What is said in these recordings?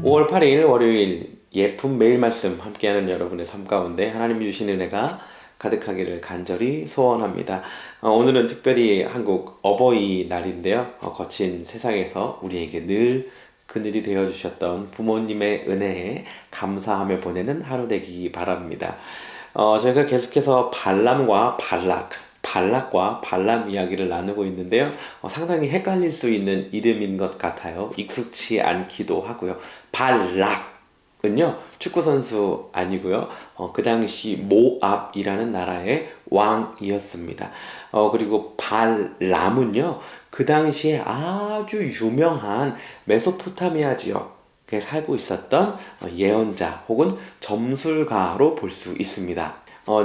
5월 8일 월요일 예쁜 매일 말씀 함께하는 여러분의 삶 가운데 하나님이 주신 은혜가 가득하기를 간절히 소원합니다. 오늘은 특별히 한국 어버이날인데요. 거친 세상에서 우리에게 늘 그늘이 되어주셨던 부모님의 은혜에 감사하며 보내는 하루 되기 바랍니다. 저희가 계속해서 발람과 발락과 발람 이야기를 나누고 있는데요. 상당히 헷갈릴 수 있는 이름인 것 같아요. 익숙치 않기도 하고요. 발락은요, 축구선수 아니고요. 그 당시 모압이라는 나라의 왕이었습니다. 그리고 발람은요, 그 당시에 아주 유명한 메소포타미아 지역에 살고 있었던 예언자 혹은 점술가로 볼 수 있습니다.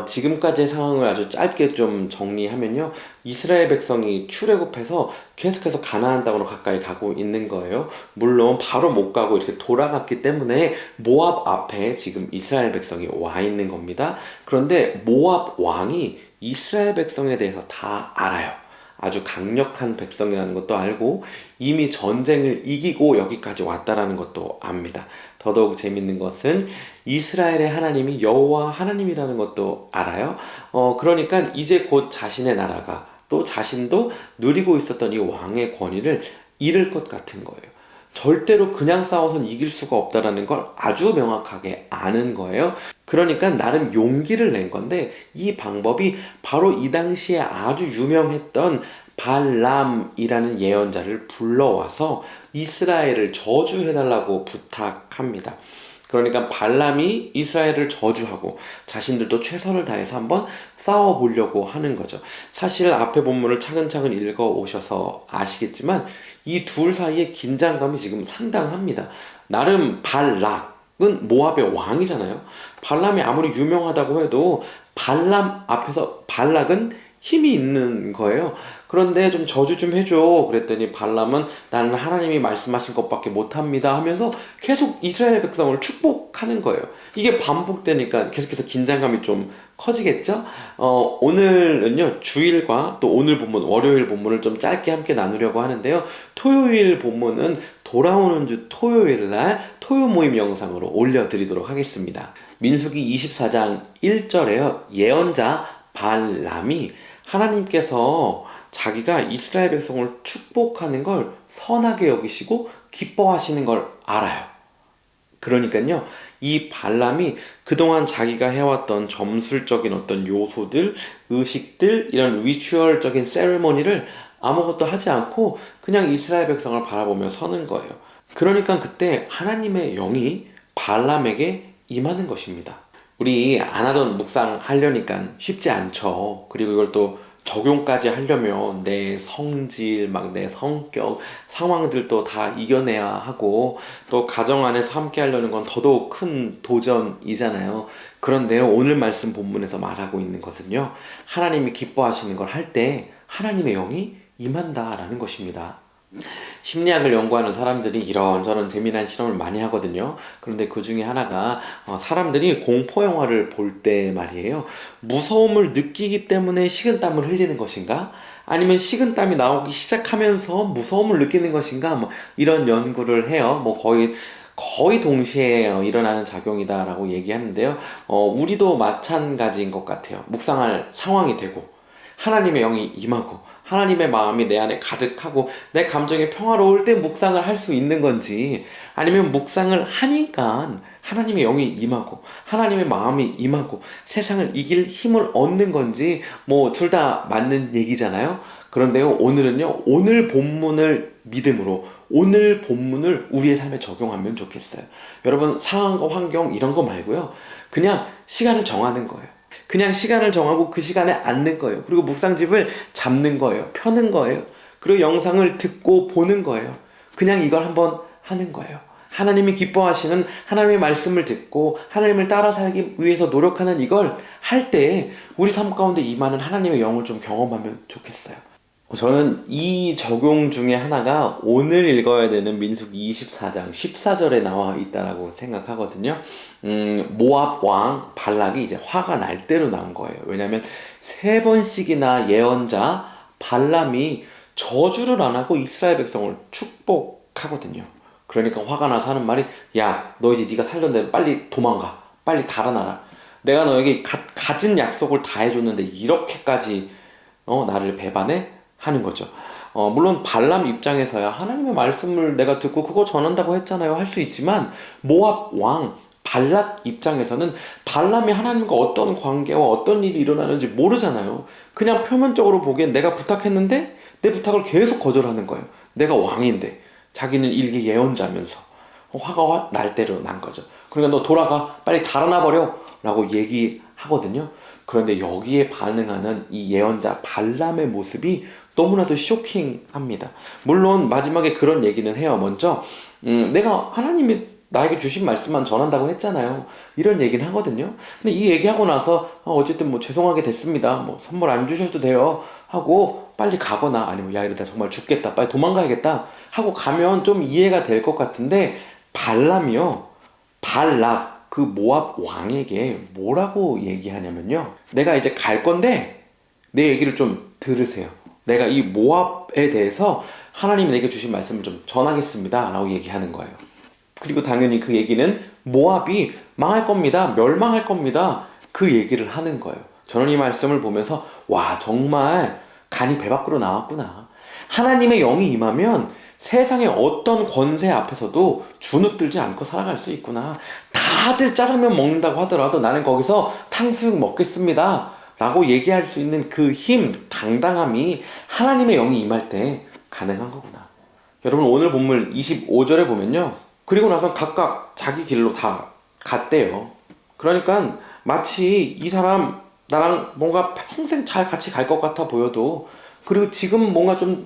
지금까지의 상황을 아주 짧게 좀 정리하면요. 이스라엘 백성이 출애굽해서 계속해서 가나안 땅으로 가까이 가고 있는 거예요. 물론 바로 못 가고 이렇게 돌아갔기 때문에 모압 앞에 지금 이스라엘 백성이 와 있는 겁니다. 그런데 모압 왕이 이스라엘 백성에 대해서 다 알아요. 아주 강력한 백성이라는 것도 알고 이미 전쟁을 이기고 여기까지 왔다라는 것도 압니다. 더더욱 재밌는 것은 이스라엘의 하나님이 여호와 하나님이라는 것도 알아요. 그러니까 이제 곧 자신의 나라가 또 자신도 누리고 있었던 이 왕의 권위를 잃을 것 같은 거예요. 절대로 그냥 싸워선 이길 수가 없다라는 걸 아주 명확하게 아는 거예요. 그러니까 나름 용기를 낸 건데 이 방법이 바로 이 당시에 아주 유명했던 발람이라는 예언자를 불러와서 이스라엘을 저주해달라고 부탁합니다. 그러니까 발람이 이스라엘을 저주하고 자신들도 최선을 다해서 한번 싸워보려고 하는 거죠. 사실 앞에 본문을 차근차근 읽어 오셔서 아시겠지만 이 둘 사이의 긴장감이 지금 상당합니다. 나름 발락은 모압의 왕이잖아요. 발람이 아무리 유명하다고 해도 발람 앞에서 발락은 힘이 있는 거예요. 그런데 좀 저주 좀 해줘. 그랬더니 발람은 나는 하나님이 말씀하신 것밖에 못합니다 하면서 계속 이스라엘 백성을 축복하는 거예요. 이게 반복되니까 계속해서 긴장감이 좀 커지겠죠? 오늘은요, 주일과 또 오늘 본문, 월요일 본문을 좀 짧게 함께 나누려고 하는데요. 토요일 본문은 돌아오는 주 토요일 날 토요 모임 영상으로 올려드리도록 하겠습니다. 민수기 24장 1절에요. 예언자 발람이 하나님께서 자기가 이스라엘 백성을 축복하는 걸 선하게 여기시고 기뻐하시는 걸 알아요. 그러니까요, 이 발람이 그동안 자기가 해왔던 점술적인 어떤 요소들, 의식들, 이런 리추얼적인 세레머니를 아무것도 하지 않고 그냥 이스라엘 백성을 바라보며 서는 거예요. 그러니까 그때 하나님의 영이 발람에게 임하는 것입니다. 우리 안 하던 묵상 하려니까 쉽지 않죠. 그리고 이걸 또 적용까지 하려면 내 성질, 막 내 성격, 상황들도 다 이겨내야 하고 또 가정 안에서 함께 하려는 건 더더욱 큰 도전이잖아요. 그런데요, 오늘 말씀 본문에서 말하고 있는 것은요, 하나님이 기뻐하시는 걸 할 때 하나님의 영이 임한다라는 것입니다. 심리학을 연구하는 사람들이 이런저런 재미난 실험을 많이 하거든요. 그런데 그 중에 하나가 사람들이 공포 영화를 볼 때 말이에요. 무서움을 느끼기 때문에 식은땀을 흘리는 것인가? 아니면 식은땀이 나오기 시작하면서 무서움을 느끼는 것인가? 뭐 이런 연구를 해요. 뭐 거의 동시에 일어나는 작용이다라고 얘기하는데요. 우리도 마찬가지인 것 같아요. 묵상할 상황이 되고 하나님의 영이 임하고 하나님의 마음이 내 안에 가득하고 내 감정이 평화로울 때 묵상을 할 수 있는 건지, 아니면 묵상을 하니까 하나님의 영이 임하고 하나님의 마음이 임하고 세상을 이길 힘을 얻는 건지, 뭐 둘 다 맞는 얘기잖아요. 그런데요, 오늘은요, 오늘 본문을 믿음으로 오늘 본문을 우리의 삶에 적용하면 좋겠어요. 여러분, 상황과 환경 이런 거 말고요, 그냥 시간을 정하는 거예요. 그냥 시간을 정하고 그 시간에 앉는 거예요. 그리고 묵상집을 잡는 거예요. 펴는 거예요. 그리고 영상을 듣고 보는 거예요. 그냥 이걸 한번 하는 거예요. 하나님이 기뻐하시는 하나님의 말씀을 듣고 하나님을 따라 살기 위해서 노력하는 이걸 할 때 우리 삶 가운데 임하는 하나님의 영을 좀 경험하면 좋겠어요. 저는 이 적용 중에 하나가 오늘 읽어야 되는 민수기 24장 14절에 나와 있다라고 생각하거든요. 모압 왕 발락이 이제 화가 날 대로 난 거예요. 왜냐하면 3번씩이나 예언자 발람이 저주를 안 하고 이스라엘 백성을 축복하거든요. 그러니까 화가 나서 하는 말이, 야, 너 이제 네가 살던 대로 빨리 도망가. 빨리 달아나라. 내가 너에게 가진 약속을 다 해줬는데 이렇게까지 나를 배반해? 하는 거죠. 물론 발람 입장에서야 하나님의 말씀을 내가 듣고 그거 전한다고 했잖아요, 할 수 있지만, 모압 왕 발락 입장에서는 발람이 하나님과 어떤 관계와 어떤 일이 일어나는지 모르잖아요. 그냥 표면적으로 보기엔 내가 부탁했는데 내 부탁을 계속 거절하는 거예요. 내가 왕인데 자기는 일개 예언자면서 화가 날 대로 난 거죠. 그러니까 너 돌아가, 빨리 달아나 버려 라고 얘기하거든요. 그런데 여기에 반응하는 이 예언자 발람의 모습이 너무나도 쇼킹합니다. 물론 마지막에 그런 얘기는 해요. 먼저 내가 하나님이 나에게 주신 말씀만 전한다고 했잖아요. 이런 얘기는 하거든요. 근데 이 얘기하고 나서 어쨌든 뭐 죄송하게 됐습니다. 뭐 선물 안 주셔도 돼요. 하고 빨리 가거나, 아니면 야, 이러다 정말 죽겠다, 빨리 도망가야겠다 하고 가면 좀 이해가 될 것 같은데, 발람이요, 발락 그 모압 왕에게 뭐라고 얘기하냐면요, 내가 이제 갈 건데 내 얘기를 좀 들으세요. 내가 이 모압에 대해서 하나님이 내게 주신 말씀을 좀 전하겠습니다 라고 얘기하는 거예요. 그리고 당연히 그 얘기는 모압이 망할 겁니다, 멸망할 겁니다, 그 얘기를 하는 거예요. 저는 이 말씀을 보면서, 와, 정말 간이 배 밖으로 나왔구나. 하나님의 영이 임하면 세상의 어떤 권세 앞에서도 주눅들지 않고 살아갈 수 있구나. 다들 짜장면 먹는다고 하더라도 나는 거기서 탕수육 먹겠습니다 라고 얘기할 수 있는 그 힘, 당당함이 하나님의 영이 임할 때 가능한 거구나. 여러분, 오늘 본문 25절에 보면요, 그리고 나서 각각 자기 길로 다 갔대요. 그러니까 마치 이 사람 나랑 뭔가 평생 잘 같이 갈 것 같아 보여도, 그리고 지금 뭔가 좀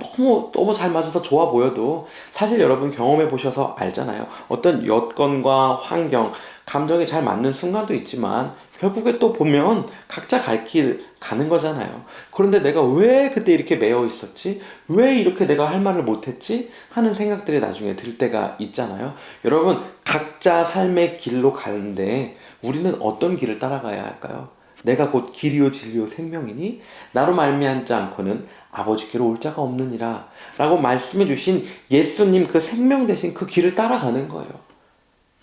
너무 잘 맞아서 좋아 보여도, 사실 여러분 경험해 보셔서 알잖아요. 어떤 여건과 환경, 감정이 잘 맞는 순간도 있지만 결국에 또 보면 각자 갈 길 가는 거잖아요. 그런데 내가 왜 그때 이렇게 매여 있었지? 왜 이렇게 내가 할 말을 못했지? 하는 생각들이 나중에 들 때가 있잖아요. 여러분, 각자 삶의 길로 가는데 우리는 어떤 길을 따라가야 할까요? 내가 곧 길이요 진리요 생명이니 나로 말미암지 않고는 아버지께로 올 자가 없느니라 라고 말씀해 주신 예수님, 그 생명 되신 그 길을 따라가는 거예요.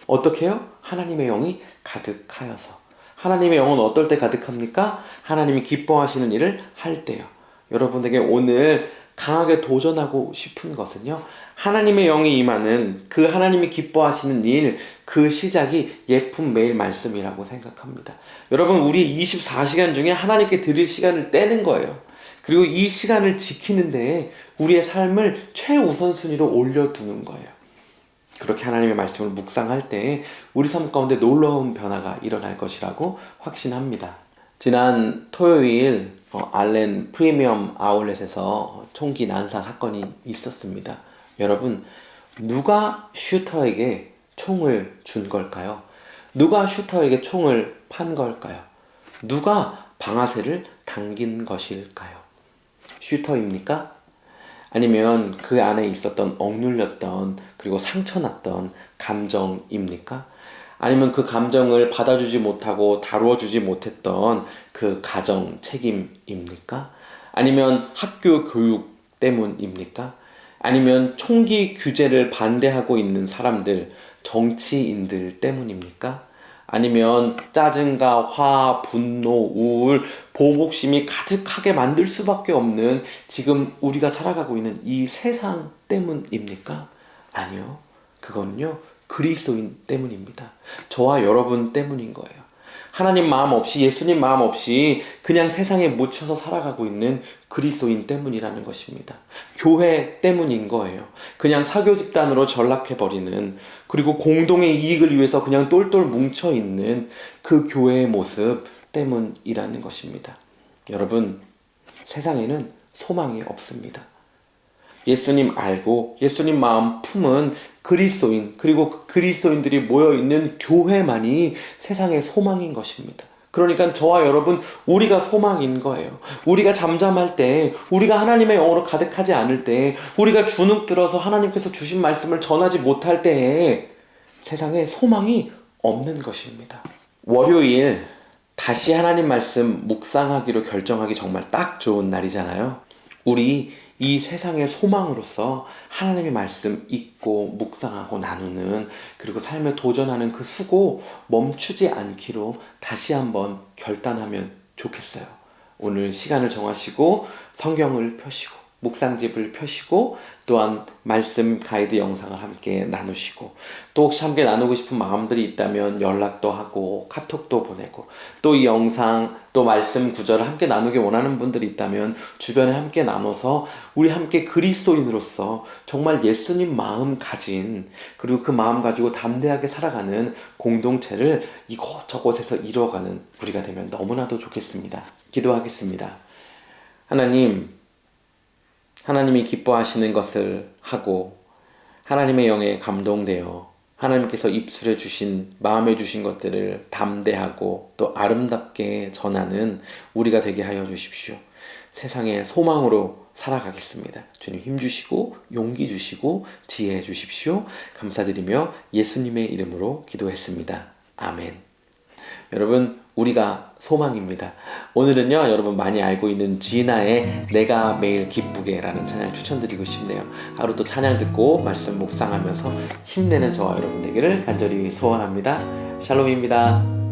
어떻게 해요? 하나님의 영이 가득하여서. 하나님의 영은 어떨 때 가득합니까? 하나님이 기뻐하시는 일을 할 때요. 여러분에게 오늘 강하게 도전하고 싶은 것은요, 하나님의 영이 임하는 그 하나님이 기뻐하시는 일, 그 시작이 예쁜 매일 말씀이라고 생각합니다. 여러분, 우리 24시간 중에 하나님께 드릴 시간을 떼는 거예요. 그리고 이 시간을 지키는 데에 우리의 삶을 최우선순위로 올려두는 거예요. 그렇게 하나님의 말씀을 묵상할 때 우리 삶 가운데 놀라운 변화가 일어날 것이라고 확신합니다. 지난 토요일 알렌 프리미엄 아울렛에서 총기 난사 사건이 있었습니다. 여러분, 누가 슈터에게 총을 준 걸까요? 누가 슈터에게 총을 판 걸까요? 누가 방아쇠를 당긴 것일까요? 슈터입니까? 아니면 그 안에 있었던 억눌렸던, 그리고 상처났던 감정입니까? 아니면 그 감정을 받아주지 못하고 다루어주지 못했던 그 가정 책임입니까? 아니면 학교 교육 때문입니까? 아니면 총기 규제를 반대하고 있는 사람들, 정치인들 때문입니까? 아니면 짜증과 화, 분노, 우울, 보복심이 가득하게 만들 수밖에 없는 지금 우리가 살아가고 있는 이 세상 때문입니까? 아니요. 그건요, 그리스도인 때문입니다. 저와 여러분 때문인 거예요. 하나님 마음 없이, 예수님 마음 없이 그냥 세상에 묻혀서 살아가고 있는 그리스도인 때문이라는 것입니다. 교회 때문인 거예요. 그냥 사교 집단으로 전락해버리는, 그리고 공동의 이익을 위해서 그냥 똘똘 뭉쳐있는 그 교회의 모습 때문이라는 것입니다. 여러분, 세상에는 소망이 없습니다. 예수님 알고 예수님 마음 품은 그리스도인, 그리고 그 그리스도인들이 모여있는 교회만이 세상의 소망인 것입니다. 그러니까 저와 여러분, 우리가 소망인 거예요. 우리가 잠잠할 때, 우리가 하나님의 영으로 가득하지 않을 때, 우리가 주눅들어서 하나님께서 주신 말씀을 전하지 못할 때에 세상에 소망이 없는 것입니다. 월요일 다시 하나님 말씀 묵상하기로 결정하기 정말 딱 좋은 날이잖아요. 우리 이 세상의 소망으로서 하나님의 말씀 읽고 묵상하고 나누는, 그리고 삶에 도전하는 그 수고 멈추지 않기로 다시 한번 결단하면 좋겠어요. 오늘 시간을 정하시고 성경을 펴시고 묵상집을 펴시고 또한 말씀 가이드 영상을 함께 나누시고, 또 혹시 함께 나누고 싶은 마음들이 있다면 연락도 하고 카톡도 보내고, 또 이 영상 또 말씀 구절을 함께 나누기 원하는 분들이 있다면 주변에 함께 나눠서 우리 함께 그리스도인으로서 정말 예수님 마음 가진, 그리고 그 마음 가지고 담대하게 살아가는 공동체를 이곳저곳에서 이루어가는 우리가 되면 너무나도 좋겠습니다. 기도하겠습니다. 하나님이 기뻐하시는 것을 하고 하나님의 영에 감동되어 하나님께서 입술에 주신, 마음에 주신 것들을 담대하고 또 아름답게 전하는 우리가 되게 하여 주십시오. 세상의 소망으로 살아가겠습니다. 주님 힘주시고 용기 주시고 지혜해 주십시오. 감사드리며 예수님의 이름으로 기도했습니다. 아멘. 여러분, 우리가 소망입니다. 오늘은요, 여러분 많이 알고 있는 지나의 내가 매일 기쁘게 라는 찬양 추천드리고 싶네요. 하루 또 찬양 듣고 말씀 묵상하면서 힘내는 저와 여러분 되기를 간절히 소원합니다. 샬롬입니다.